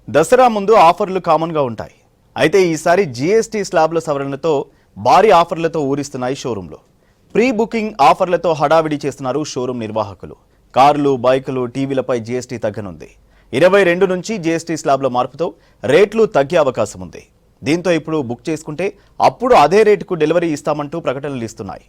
దసరా ముందు ఆఫర్లు కామన్గా ఉంటాయి. అయితే ఈసారి జీఎస్టీ స్లాబ్ల సవరణతో భారీ ఆఫర్లతో ఊరిస్తున్నాయి షోరూంలు. ప్రీ బుకింగ్ ఆఫర్లతో హడావిడి చేస్తున్నారు షోరూం నిర్వాహకులు. కార్లు, బైకులు, టీవీలపై జీఎస్టీ తగ్గనుంది. 22 నుంచి జీఎస్టీ స్లాబ్ల మార్పుతో రేట్లు తగ్గే అవకాశం ఉంది. దీంతో ఇప్పుడు బుక్ చేసుకుంటే అప్పుడు అదే రేటుకు డెలివరీ ఇస్తామంటూ ప్రకటనలు ఇస్తున్నాయి.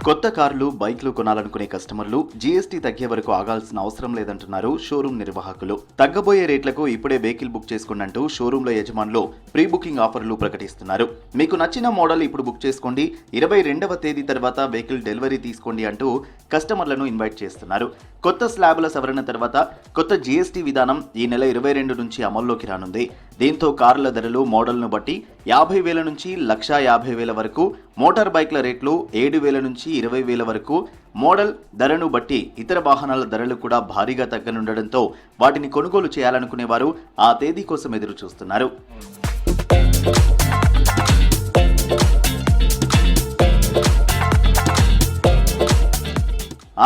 కొత్త కార్లు, బైక్లు కొనాలనుకునే కస్టమర్లు జీఎస్టీ తగ్గే వరకు ఆగాల్సిన అవసరం లేదంటున్నారు షోరూం నిర్వాహకులు. తగ్గబోయే రేట్లకు ఇప్పుడే వెహికల్ బుక్ చేసుకున్నట్టు షోరూంల యజమానులు ప్రీ బుకింగ్ ఆఫర్లు ప్రకటిస్తున్నారు. మీకు నచ్చిన మోడల్ ఇప్పుడు బుక్ చేసుకోండి, 22వ తేదీ తర్వాత వెహికల్ డెలివరీ తీసుకోండి అంటూ కస్టమర్లను ఇన్వైట్ చేస్తున్నారు. కొత్త స్లాబుల సవరణ తర్వాత కొత్త జీఎస్టీ విధానం ఈ నెల 22 నుంచి అమల్లోకి రానుంది. దీంతో కార్ల ధరలు మోడల్ను బట్టి 50,000 నుంచి 1,50,000 వరకు, మోటార్ బైక్ల రేట్లు 7,000 నుంచి 20,000 వరకు, మోడల్ ధరను బట్టి ఇతర వాహనాల ధరలు కూడా భారీగా తగ్గనుండడంతో వాటిని కొనుగోలు చేయాలనుకునే వారు ఆ తేదీ కోసం ఎదురు చూస్తున్నారు.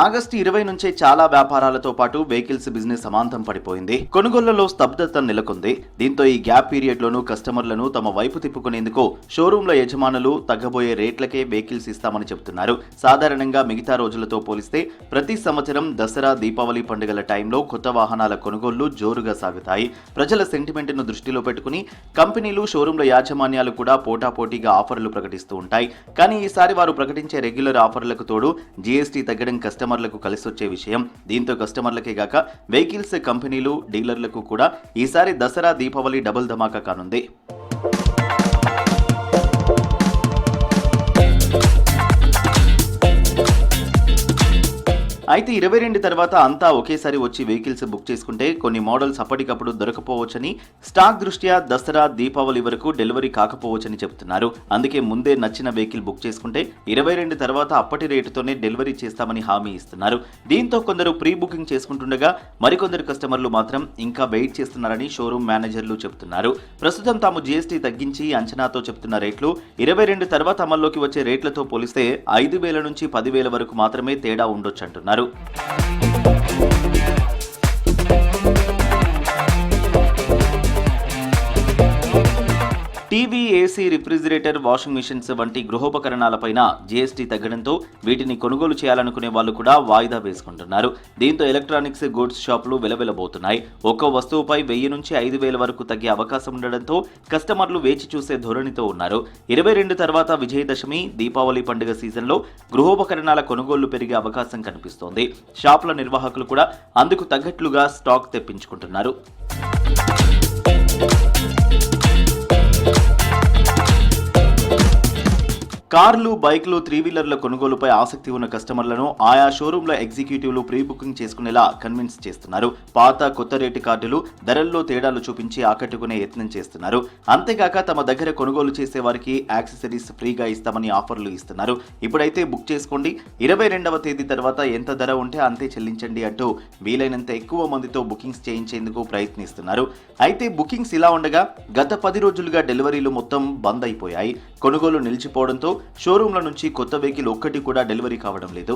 ఆగస్టు 20 నుంచే చాలా వ్యాపారాలతో పాటు వెహికల్స్ బిజినెస్ అమాంతం పడిపోయింది. కొనుగోళ్లలో స్తబ్దత నెలకొంది. దీంతో ఈ గ్యాప్ పీరియడ్ లోనూ కస్టమర్లను తమ వైపు తిప్పుకునేందుకు షోరూంల యజమానులు తగ్గబోయే రేట్లకే వెహికల్స్ ఇస్తామని చెబుతున్నారు. సాధారణంగా మిగతా రోజులతో పోలిస్తే ప్రతి సంవత్సరం దసరా, దీపావళి పండుగల టైంలో కొత్త వాహనాల కొనుగోళ్లు జోరుగా సాగుతాయి. ప్రజల సెంటిమెంట్ ను దృష్టిలో పెట్టుకుని కంపెనీలు, షోరూంల యాజమాన్యాలు కూడా పోటాపోటీగా ఆఫర్లు ప్రకటిస్తూ ఉంటాయి. కానీ ఈసారి వారు ప్రకటించే రెగ్యులర్ ఆఫర్లకు తోడు జీఎస్టీ తగ్గడం కస్టమర్లకు కలిసొచ్చే విషయం. దీంతో కస్టమర్లకే గాక వెహికల్స్ కంపెనీలు, డీలర్లకు కూడా ఈసారి దసరా, దీపావళి డబుల్ ధమాకా కానుంది. అయితే 22 తర్వాత అంతా ఒకేసారి వచ్చి వెహికల్స్ బుక్ చేసుకుంటే కొన్ని మోడల్స్ అప్పటికప్పుడు దొరకపోవచ్చని, స్టాక్ దృష్ట్యా దసరా, దీపావళి వరకు డెలివరీ కాకపోవచ్చని చెబుతున్నారు. అందుకే ముందే నచ్చిన వెహికల్ బుక్ చేసుకుంటే 22 తర్వాత అప్పటి రేటుతోనే డెలివరీ చేస్తామని హామీ ఇస్తున్నారు. దీంతో కొందరు ప్రీ బుకింగ్ చేసుకుంటుండగా మరికొందరు కస్టమర్లు మాత్రం ఇంకా వెయిట్ చేస్తున్నారని షోరూమ్ మేనేజర్లు చెబుతున్నారు. ప్రస్తుతం తాము జీఎస్టీ తగ్గించి అంచనాతో చెబుతున్న రేట్లు 22 తర్వాత అమల్లోకి వచ్చే రేట్లతో పోలిస్తే 5,000 నుంచి 10,000 వరకు మాత్రమే తేడా ఉండొచ్చు అంటున్నారు. TV, AC, refrigerator, washing machines వంటి గృహోపకరణాలపైన జీఎస్టీ తగ్గడంతో వీటిని కొనుగోలు చేయాలనుకునే వాళ్ళు కూడా వాయిదా వేసుకుంటున్నారు. దీంతో ఎలక్ట్రానిక్స్ గూడ్స్ షాపులు వెలవెలబోతున్నాయి. ఒక్కో వస్తువుపై 1,000 నుంచి 5,000 వరకు తగ్గే అవకాశం ఉండడంతో కస్టమర్లు వేచి చూసే ధోరణితో ఉన్నారు. 22 తర్వాత విజయదశమి, దీపావళి పండుగ సీజన్లో గృహోపకరణాల కొనుగోళ్లు పెరిగే అవకాశం కనిపిస్తోంది. షాపుల నిర్వాహకులు కూడా అందుకు తగ్గట్లుగా స్టాక్ తెప్పించుకుంటున్నారు. కార్లు, బైక్లు, 3-వీలర్ల కొనుగోలుపై ఆసక్తి ఉన్న కస్టమర్లను ఆయా షోరూంల ఎగ్జిక్యూటివ్లు ప్రీ బుకింగ్ చేసుకునేలా కన్విన్స్ చేస్తున్నారు. పాత, కొత్త రేటు కార్డులు ధరల్లో తేడాలు చూపించి ఆకట్టుకునే యత్నం చేస్తున్నారు. అంతేగాక తమ దగ్గర కొనుగోలు చేసే వారికి యాక్సెసరీస్ ఫ్రీగా ఇస్తామని ఆఫర్లు ఇస్తున్నారు. ఇప్పుడైతే బుక్ చేసుకోండి, 22వ తేదీ తర్వాత ఎంత ధర ఉంటే అంతే చెల్లించండి అంటూ వీలైనంత ఎక్కువ మందితో బుకింగ్స్ చేయించేందుకు ప్రయత్నిస్తున్నారు. అయితే బుకింగ్స్ ఇలా ఉండగా గత 10 రోజులుగా డెలివరీలు మొత్తం బంద్ అయిపోయాయి. కొనుగోలు నిలిచిపోవడంతో షోరూంల నుంచి కొత్త వెహికల్ ఒక్కటి కూడా డెలివరీ కావడం లేదు.